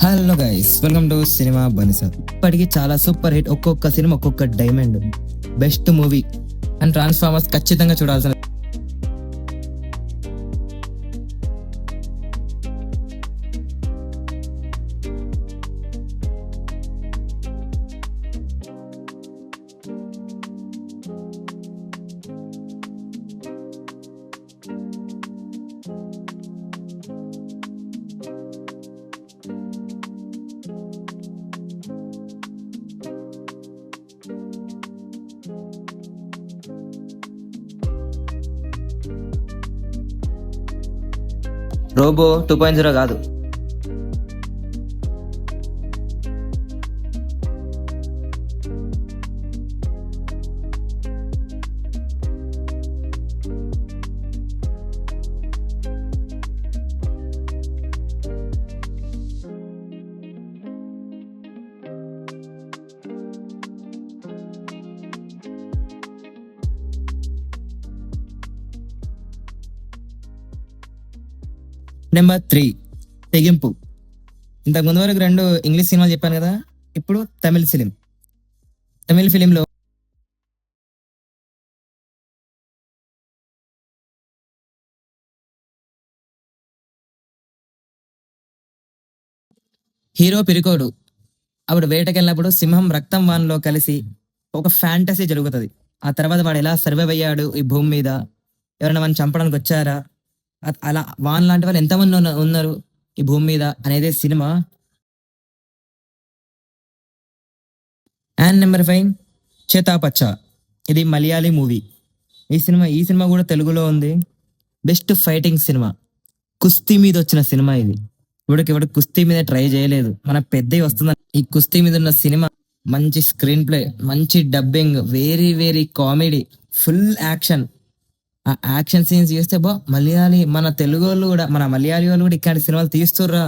Hello guys, welcome to cinema బనిసా. ఇప్పటికి చాలా సూపర్ హిట్, ఒక్కొక్క సినిమా ఒక్కొక్క diamond. Best movie and Transformers ఖచ్చితంగా చూడాల్సిన. రోబో 2.0 కాదు. నెంబర్ 3 తెగింపు. ఇంతకు ముందు వరకు 2 ఇంగ్లీష్ సినిమాలు చెప్పాను కదా, ఇప్పుడు తమిళ ఫిలింలో హీరో పిరికోడు ఆవిడ వేటకెళ్ళినప్పుడు సింహం రక్తం వాన్లో కలిసి ఒక ఫ్యాంటసీ జరుగుతుంది. ఆ తర్వాత వాడు ఎలా సర్వైవ్ అయ్యాడు ఈ భూమి మీద, ఎవరైనా వాడిని చంపడానికి వచ్చారా, అలా వాన్ లాంటి వాళ్ళు ఎంతమంది ఉన్నారు ఈ భూమి మీద అనేది సినిమా. And number 5 చేతాపచ్చ. ఇది మలయాళీ మూవీ. ఈ సినిమా కూడా తెలుగులో ఉంది. బెస్ట్ ఫైటింగ్ సినిమా, కుస్తీ మీద వచ్చిన సినిమా ఇది. ఇవిడ కుస్తీ మీద ట్రై చేయలేదు, మన పెద్దవి వస్తుంది. ఈ కుస్తీ మీద ఉన్న సినిమా మంచి స్క్రీన్ ప్లే, మంచి dubbing, very very comedy, full action. ఆ యాక్షన్ సీన్స్ చూస్తే మన తెలుగు వాళ్ళు కూడా, మన మలయాళీ వాళ్ళు కూడా ఇట్లాంటి సినిమాలు తీస్తుర్రా,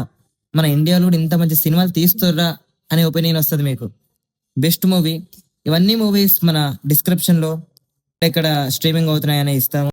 మన ఇండియాలో కూడా ఇంత మంచి సినిమాలు తీస్తుర్రా అనే ఒపీనియన్ వస్తుంది మీకు. Best movie. ఇవన్నీ మూవీస్ మన డిస్క్రిప్షన్ లో ఇక్కడ స్ట్రీమింగ్ అవుతున్నాయని ఇస్తాము.